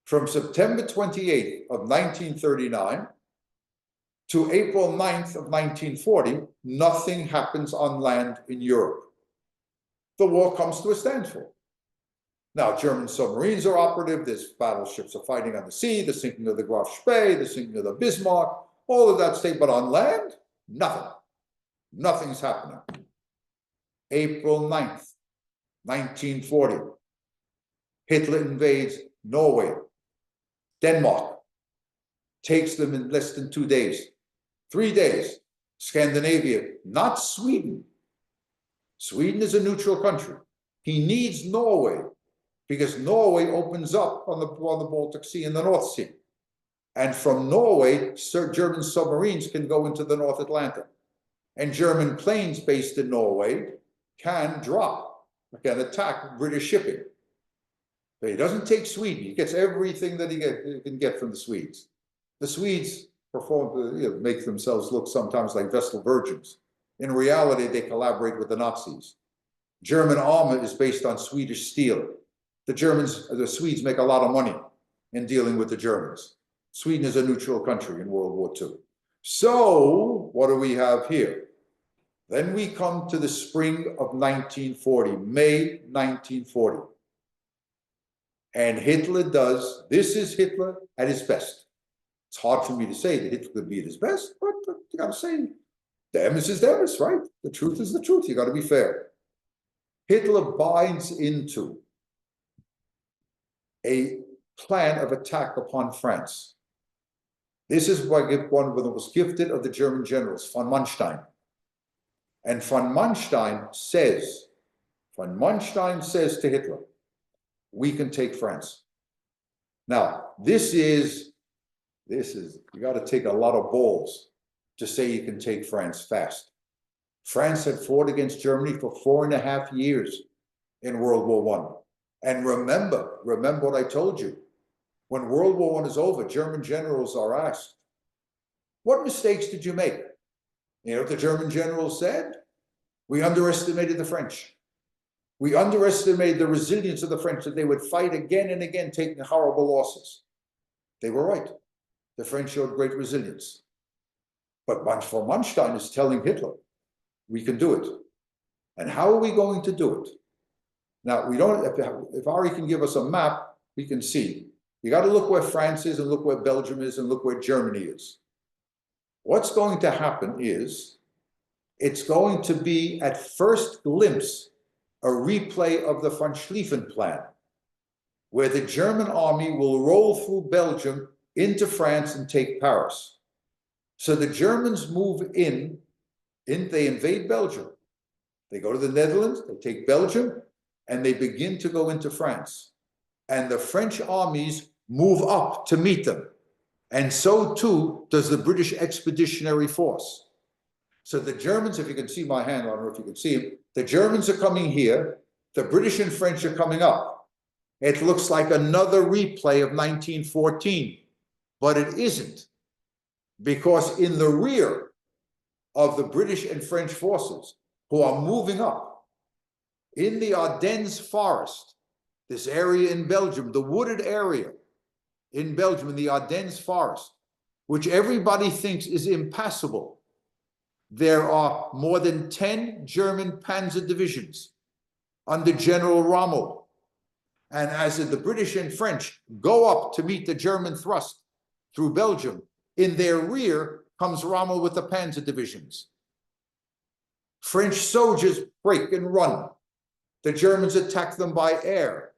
From September 28th of 1939 to April 9th of 1940, nothing happens on land in Europe. The war comes to a standstill. Now, German submarines are operative, there's battleships are fighting on the sea, the sinking of the Graf Spee, the sinking of the Bismarck, all of that state, but on land, nothing. Nothing's happening. April 9th, 1940, Hitler invades Norway, Denmark, takes them in less than 2 days, 3 days, Scandinavia, not Sweden. Sweden is a neutral country. He needs Norway because Norway opens up on the Baltic Sea and the North Sea. And from Norway, German submarines can go into the North Atlantic. And German planes based in Norway can drop, can attack British shipping. But he doesn't take Sweden. He gets everything that he can get from the Swedes. The Swedes make themselves look sometimes like Vestal virgins. In reality, they collaborate with the Nazis. German armor is based on Swedish steel. The Swedes make a lot of money in dealing with the Germans. Sweden is a neutral country in World War II. So what do we have here? Then we come to the spring of 1940, May 1940. And Hitler does, this is Hitler at his best. It's hard for me to say that Hitler could be at his best, but you gotta say, Demis is Demis, right? The truth is the truth, you gotta be fair. Hitler binds into a plan of attack upon France. This is one of the most gifted of the German generals, von Manstein. And von Manstein says to Hitler, we can take France. Now, this is, you got to take a lot of balls to say you can take France fast. France had fought against Germany for 4.5 years in World War I. And remember what I told you. When World War I is over, German generals are asked, what mistakes did you make? You know what the German generals said? We underestimated the French. We underestimated the resilience of the French, that they would fight again and again, taking horrible losses. They were right. The French showed great resilience. But von Manstein is telling Hitler, we can do it. And how are we going to do it? Now, we don't, if Ari can give us a map, we can see. You got to look where France is and look where Belgium is and look where Germany is. What's going to happen is, it's going to be at first glimpse a replay of the von Schlieffen plan, where the German army will roll through Belgium into France and take Paris. So the Germans move in, they invade Belgium. They go to the Netherlands, they take Belgium, and they begin to go into France. And the French armies move up to meet them. And so too does the British Expeditionary Force. So the Germans, if you can see my hand, I don't know if you can see them, the Germans are coming here, the British and French are coming up. It looks like another replay of 1914, but it isn't. Because in the rear of the British and French forces who are moving up, in the Ardennes forest, this area in Belgium, the wooded area in Belgium, in the Ardennes forest, which everybody thinks is impassable, there are more than 10 German panzer divisions under General Rommel. And as the British and French go up to meet the German thrust through Belgium, in their rear comes Rommel with the panzer divisions. French soldiers break and run. The Germans attack them by air,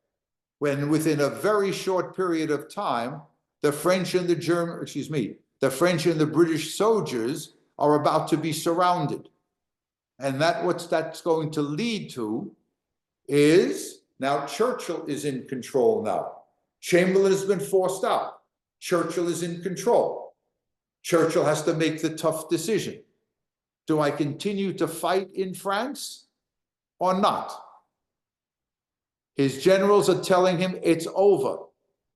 when within a very short period of time, the French and the French and the British soldiers are about to be surrounded. And what that's going to lead to is, now Churchill is in control now. Chamberlain has been forced out. Churchill is in control. Churchill has to make the tough decision. Do I continue to fight in France or not? His generals are telling him it's over.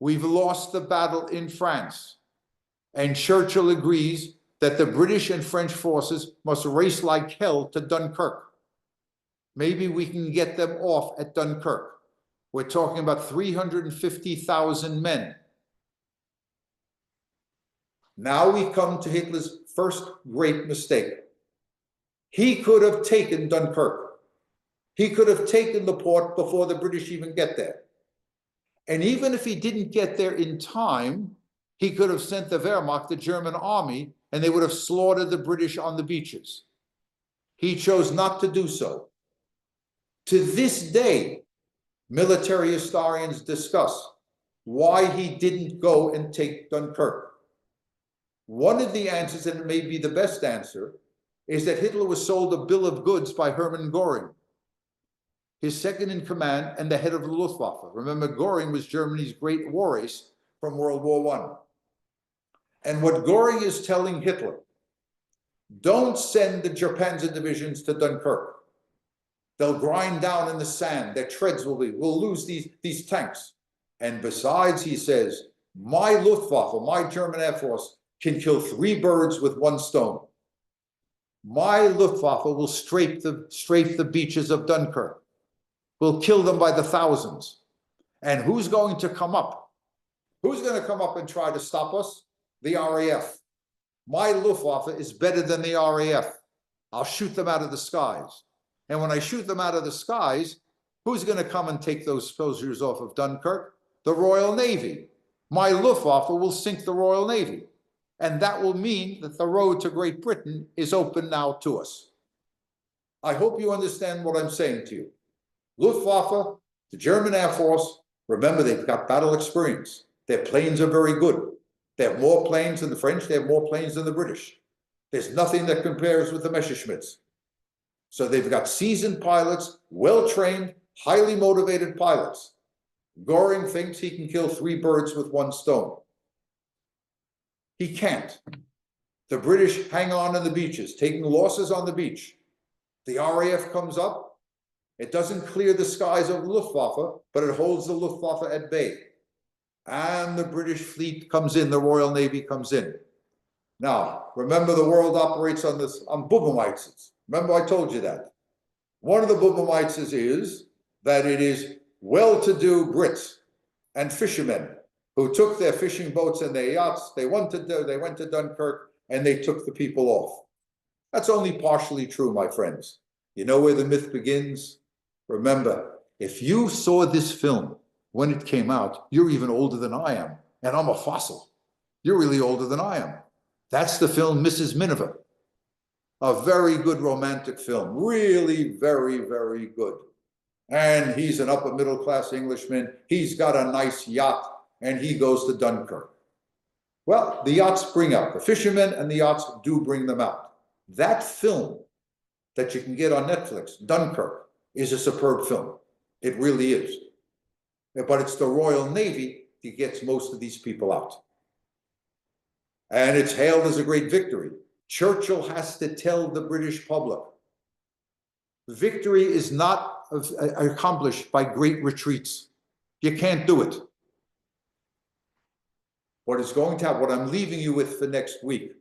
We've lost the battle in France. And Churchill agrees that the British and French forces must race like hell to Dunkirk. Maybe we can get them off at Dunkirk. We're talking about 350,000 men. Now we come to Hitler's first great mistake. He could have taken Dunkirk. He could have taken the port before the British even get there. And even if he didn't get there in time, he could have sent the Wehrmacht, the German army, and they would have slaughtered the British on the beaches. He chose not to do so. To this day, military historians discuss why he didn't go and take Dunkirk. One of the answers, and it may be the best answer, is that Hitler was sold a bill of goods by Hermann Göring, his second in command and the head of the Luftwaffe. Remember, Göring was Germany's great war ace from World War I. And what Göring is telling Hitler, don't send the Panzer divisions to Dunkirk. They'll grind down in the sand. Their treads we'll lose these tanks. And besides, he says, my Luftwaffe, my German Air Force, can kill 3 birds with 1 stone. My Luftwaffe will strafe the beaches of Dunkirk. We'll kill them by the thousands. And who's going to come up? Who's going to come up and try to stop us? The RAF. My Luftwaffe is better than the RAF. I'll shoot them out of the skies. And when I shoot them out of the skies, who's going to come and take those soldiers off of Dunkirk? The Royal Navy. My Luftwaffe will sink the Royal Navy. And that will mean that the road to Great Britain is open now to us. I hope you understand what I'm saying to you. Luftwaffe, the German Air Force, remember they've got battle experience. Their planes are very good. They have more planes than the French. They have more planes than the British. There's nothing that compares with the Messerschmitts. So they've got seasoned pilots, well-trained, highly motivated pilots. Göring thinks he can kill 3 birds with 1 stone. He can't. The British hang on the beaches, taking losses on the beach. The RAF comes up. It doesn't clear the skies of the Luftwaffe, but it holds the Luftwaffe at bay. And the British fleet comes in, the Royal Navy comes in. Now, remember the world operates on Bubemeitzes. Remember I told you that. One of the Bubemeitzes is that it is well-to-do Brits and fishermen who took their fishing boats and their yachts. They went to Dunkirk and they took the people off. That's only partially true, my friends. You know where the myth begins? Remember, if you saw this film when it came out, you're even older than I am, and I'm a fossil. You're really older than I am. That's the film Mrs. Miniver. A very good romantic film, really very, very good. And he's an upper middle class Englishman. He's got a nice yacht and he goes to Dunkirk. Well, the yachts bring out, the fishermen and the yachts do bring them out. That film that you can get on Netflix, Dunkirk, is a superb film. It really is. But it's the Royal Navy that gets most of these people out. And it's hailed as a great victory. Churchill has to tell the British public, victory is not accomplished by great retreats. You can't do it. What is going to happen, what I'm leaving you with for next week,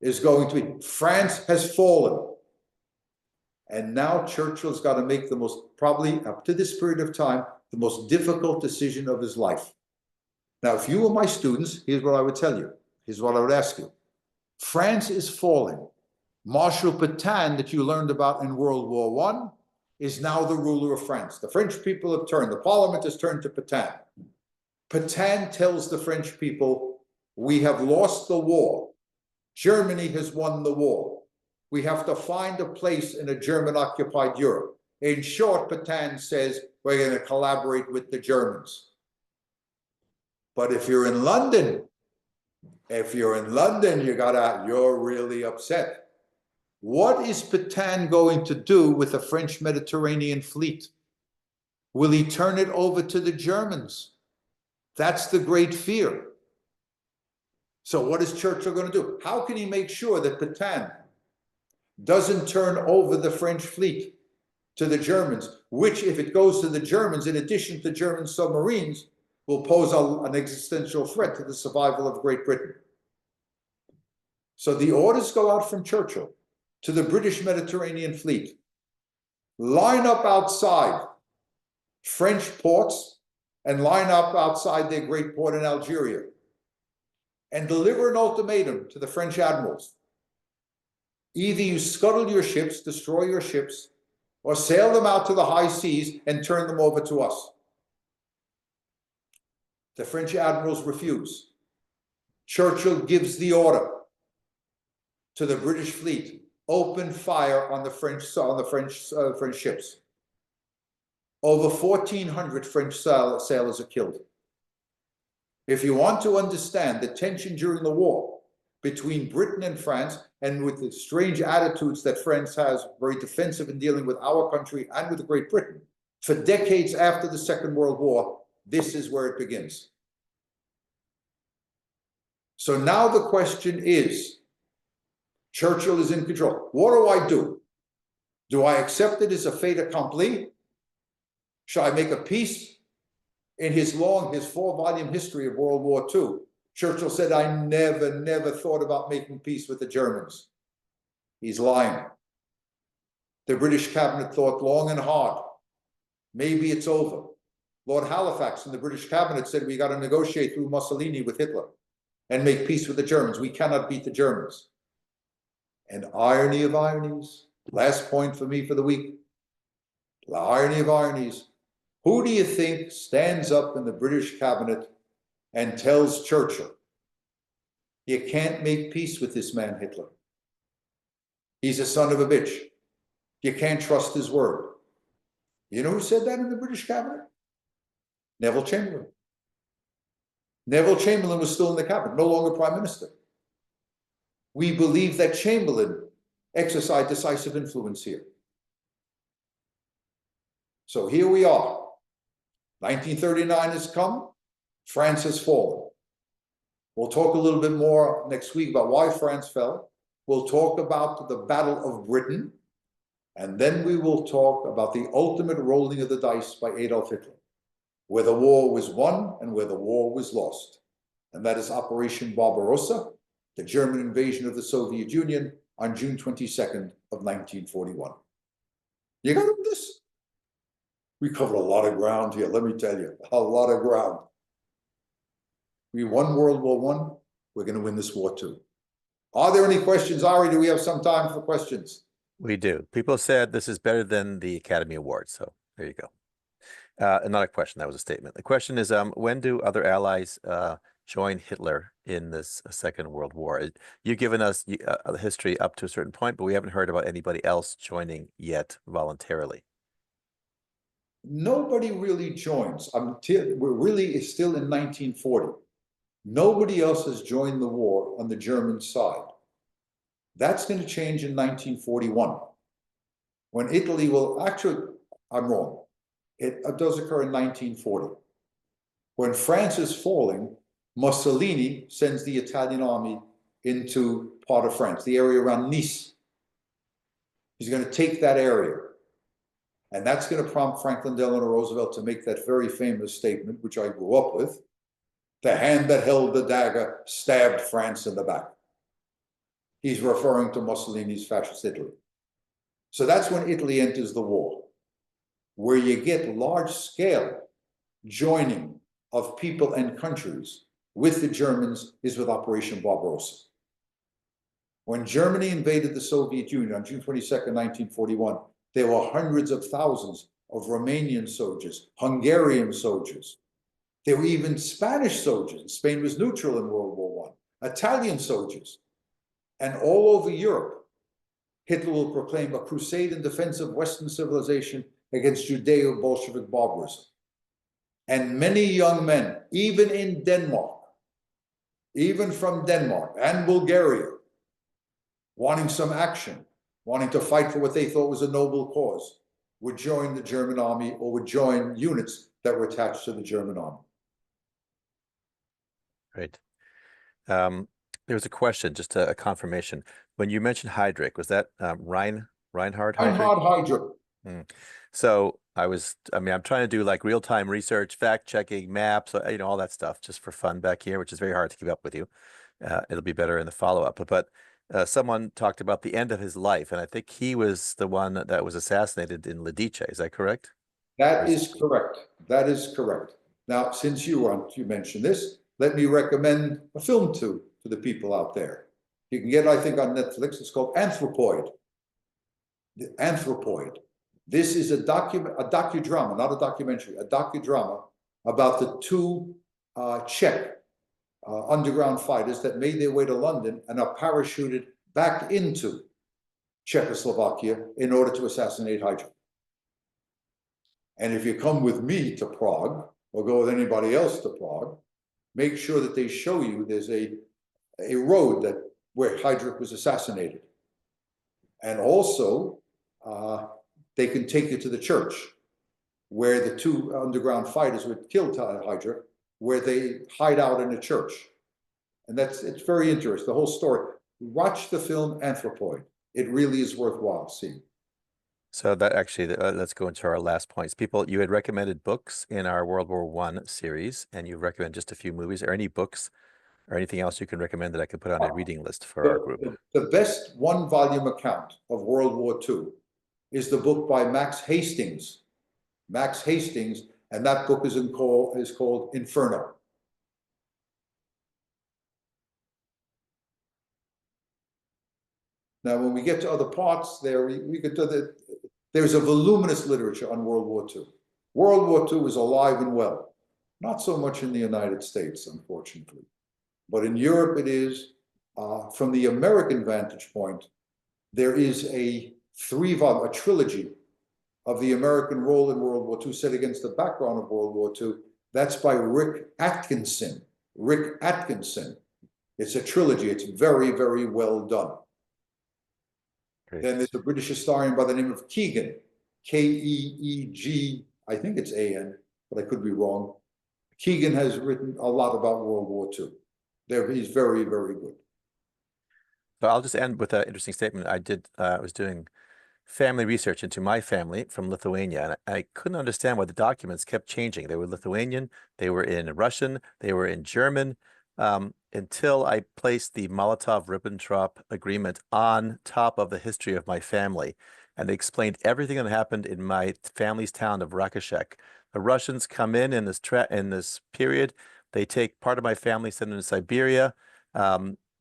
is going to be France has fallen. And now Churchill's got to make the most, probably up to this period of time, the most difficult decision of his life. Now, if you were my students, here's what I would tell you. Here's what I would ask you. France is falling. Marshal Pétain, that you learned about in World War I, is now the ruler of France. The French people have turned. The parliament has turned to Pétain. Pétain tells the French people, we have lost the war. Germany has won the war. We have to find a place in a German-occupied Europe. In short, Pétain says, we're going to collaborate with the Germans. But if you're in London, you're really upset. What is Pétain going to do with the French Mediterranean fleet? Will he turn it over to the Germans? That's the great fear. So what is Churchill going to do? How can he make sure that Pétain doesn't turn over the French fleet to the Germans, which, if it goes to the Germans, in addition to German submarines, will pose an existential threat to the survival of Great Britain? So the orders go out from Churchill to the British Mediterranean fleet. line up outside French ports and line up outside their great port in Algeria and deliver an ultimatum to the French admirals. Either you scuttle your ships, destroy your ships, or sail them out to the high seas and turn them over to us. The French admirals refuse. Churchill gives the order to the British fleet, open fire on the French ships. Over 1,400 French sailors are killed. If you want to understand the tension during the war between Britain and France, and with the strange attitudes that France has, very defensive in dealing with our country and with Great Britain, for decades after the Second World War, this is where it begins. So now the question is, Churchill is in control. What do I do? Do I accept it as a fait accompli? Shall I make a peace? In his 4-volume history of World War II, Churchill said, I never thought about making peace with the Germans. He's lying. The British cabinet thought long and hard. Maybe it's over. Lord Halifax in the British cabinet said, we got to negotiate through Mussolini with Hitler and make peace with the Germans. We cannot beat the Germans. And irony of ironies, last point for me for the week, the irony of ironies, who do you think stands up in the British cabinet and tells Churchill, you can't make peace with this man, Hitler. He's a son of a bitch. You can't trust his word. You know who said that in the British cabinet? Neville Chamberlain. Neville Chamberlain was still in the cabinet, no longer prime minister. We believe that Chamberlain exercised decisive influence here. So here we are. 1939 has come. France has fallen. We'll talk a little bit more next week about why France fell. We'll talk about the Battle of Britain. And then we will talk about the ultimate rolling of the dice by Adolf Hitler, where the war was won and where the war was lost. And that is Operation Barbarossa, the German invasion of the Soviet Union on June 22nd of 1941. You got this? We covered a lot of ground here, let me tell you, a lot of ground. We won World War I, we're going to win this war too. Are there any questions? Ari, do we have some time for questions? We do. People said this is better than the Academy Award, so there you go. Not a question, that was a statement. The question is, when do other allies join Hitler in this Second World War? You've given us the history up to a certain point, but we haven't heard about anybody else joining yet voluntarily. Nobody really joins. We're really still in 1940. Nobody else has joined the war on the German side. That's going to change in 1941. When Italy will actually, I'm wrong. It does occur in 1940. When France is falling, Mussolini sends the Italian army into part of France, the area around Nice. He's going to take that area. And that's going to prompt Franklin Delano Roosevelt to make that very famous statement, which I grew up with. The hand that held the dagger stabbed France in the back. He's referring to Mussolini's fascist Italy. So that's when Italy enters the war. Where you get large-scale joining of people and countries with the Germans is with Operation Barbarossa. When Germany invaded the Soviet Union on June 22nd, 1941, there were hundreds of thousands of Romanian soldiers, Hungarian soldiers. There were even Spanish soldiers. Spain was neutral in World War I. Italian soldiers. And all over Europe, Hitler will proclaim a crusade in defense of Western civilization against Judeo-Bolshevik barbarism. And many young men, even in Denmark, even from Denmark and Bulgaria, wanting some action, wanting to fight for what they thought was a noble cause, would join the German army or would join units that were attached to the German army. Great. There was a question, just a confirmation. When you mentioned Heydrich, was that Reinhard Heydrich? Reinhard Heydrich. So I'm trying to do like real-time research, fact-checking, maps, all that stuff just for fun back here, which is very hard to keep up with you. It'll be better in the follow-up. But someone talked about the end of his life, and I think he was the one that was assassinated in Lidice. Is that correct? That is correct. That is correct. Now, since you mentioned this, let me recommend a film to the people out there. You can get, I think, on Netflix. It's called Anthropoid. The Anthropoid. This is a docudrama, not a documentary, a docudrama about the two Czech underground fighters that made their way to London and are parachuted back into Czechoslovakia in order to assassinate Heydrich. And if you come with me to Prague, or go with anybody else to Prague, make sure that they show you there's a road where Heydrich was assassinated. And also, they can take you to the church where the two underground fighters would kill Heydrich, where they hide out in a church. And it's very interesting, the whole story. Watch the film Anthropoid. It really is worthwhile seeing. So that actually, let's go into our last points. People, you had recommended books in our World War I series, and you recommend just a few movies. Are any books or anything else you can recommend that I could put on a reading list for our group? The best one-volume account of World War II is the book by Max Hastings. Max Hastings, and that book is called Inferno. Now, when we get to other parts there, we get to there's a voluminous literature on World War II. World War II is alive and well. Not so much in the United States, unfortunately. But in Europe it is. From the American vantage point, there is a trilogy of the American role in World War II set against the background of World War II. That's by Rick Atkinson. Rick Atkinson. It's a trilogy. It's very, very well done. Great. Then there's a British historian by the name of Keegan, K-E-E-G, I think it's A-N, but I could be wrong. Keegan has written a lot about World War II. He's very, very good. So I'll just end with an interesting statement. I was doing family research into my family from Lithuania, and I couldn't understand why the documents kept changing. They were Lithuanian, they were in Russian, they were in German, until I placed the Molotov-Ribbentrop agreement on top of the history of my family. And they explained everything that happened in my family's town of Rakashek. The Russians come in this period. They take part of my family, send them to Siberia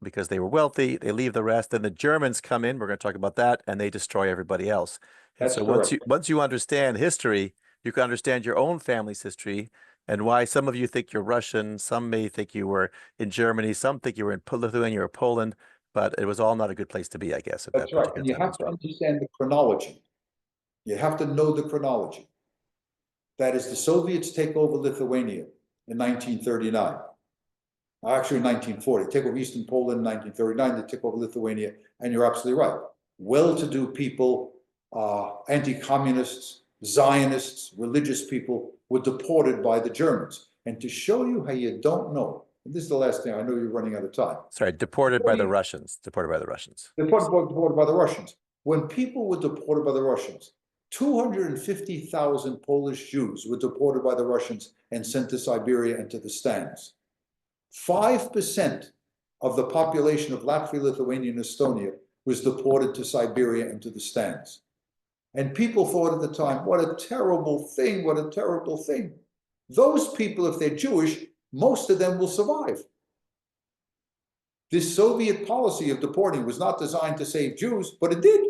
because they were wealthy. They leave the rest. Then the Germans come in. We're going to talk about that, and they destroy everybody else. And so once you understand history, you can understand your own family's history and why some of you think you're Russian, some may think you were in Germany, some think you were in Lithuania or Poland, but it was all not a good place to be, I guess. That's right. And you have to understand the chronology. You have to know the chronology. That is, the Soviets take over Lithuania in 1939. Actually, in 1940. Take over Eastern Poland in 1939. They took over Lithuania. And you're absolutely right. Well-to-do people, anti-communists, Zionists, religious people were deported by the Germans. And to show you how you don't know, and this is the last thing, I know you're running out of time. Sorry, deported by the Russians. Deported by the Russians. Deported by the Russians. When people were deported by the Russians, 250,000 Polish Jews were deported by the Russians and sent to Siberia and to the stands. 5% of the population of Latvia, Lithuania, and Estonia was deported to Siberia and to the stands. And people thought at the time, what a terrible thing, what a terrible thing. Those people, if they're Jewish, most of them will survive. This Soviet policy of deporting was not designed to save Jews, but it did.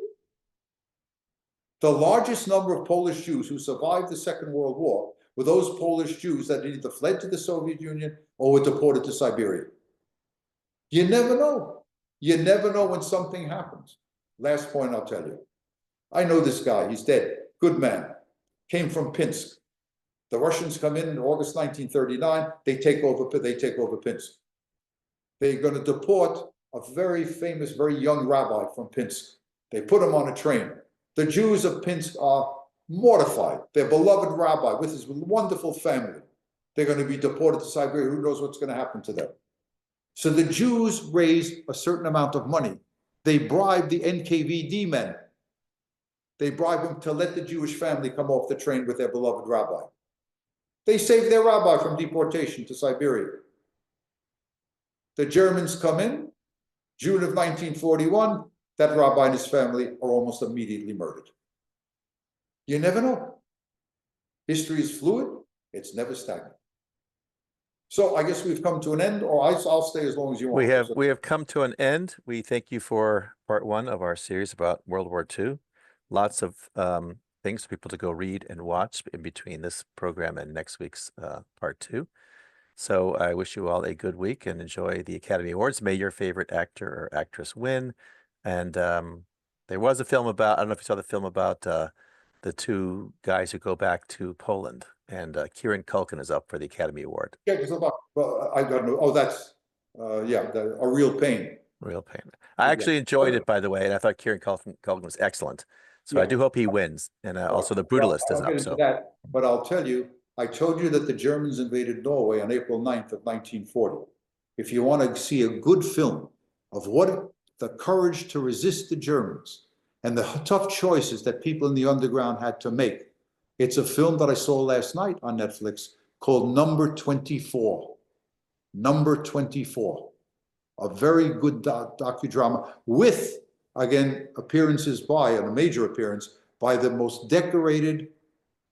The largest number of Polish Jews who survived the Second World War were those Polish Jews that either fled to the Soviet Union or were deported to Siberia. You never know. You never know when something happens. Last point I'll tell you. I know this guy, he's dead, good man, came from Pinsk. The Russians come in August 1939, they take over Pinsk. They're going to deport a very famous, very young rabbi from Pinsk. They put him on a train. The Jews of Pinsk are mortified. Their beloved rabbi with his wonderful family. They're going to be deported to Siberia. Who knows what's going to happen to them? So the Jews raised a certain amount of money. They bribed the NKVD men. They bribed them to let the Jewish family come off the train with their beloved rabbi. They saved their rabbi from deportation to Siberia. The Germans come in. June of 1941, that rabbi and his family are almost immediately murdered. You never know. History is fluid. It's never stagnant. So I guess we've come to an end, or I'll stay as long as you want. We have come to an end. We thank you for part 1 of our series about World War II. Lots of things for people to go read and watch in between this program and next week's part 2. So I wish you all a good week and enjoy the Academy Awards. May your favorite actor or actress win. And there was a film about, I don't know if you saw the film about the 2 guys who go back to Poland. And Kieran Culkin is up for the Academy Award. Yeah, well, I don't know. Oh, that's, yeah, A Real Pain. Real Pain. I actually enjoyed it, by the way, and I thought Kieran Culkin was excellent. So I do hope he wins. And also The Brutalist is up. So that, but I'll tell you, I told you that the Germans invaded Norway on April 9th of 1940. If you want to see a good film of what the courage to resist the Germans and the tough choices that people in the underground had to make, it's a film that I saw last night on Netflix called Number 24. Number 24. A very good docudrama with, again, appearances by, and a major appearance, by the most decorated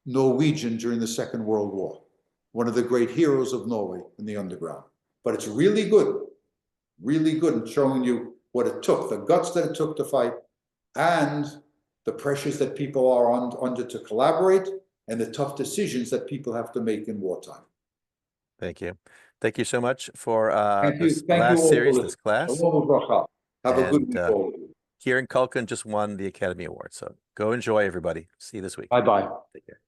Norwegian during the Second World War. One of the great heroes of Norway in the underground. But it's really good in showing you what it took, the guts that it took to fight, and the pressures that people are under to collaborate, and the tough decisions that people have to make in wartime. thank you. Thank you so much for Thank this you last all series, for this class. Have a good week, all of you. Kieran Culkin just won the Academy Award. So go enjoy, everybody. See you this week. Bye-bye. Take care.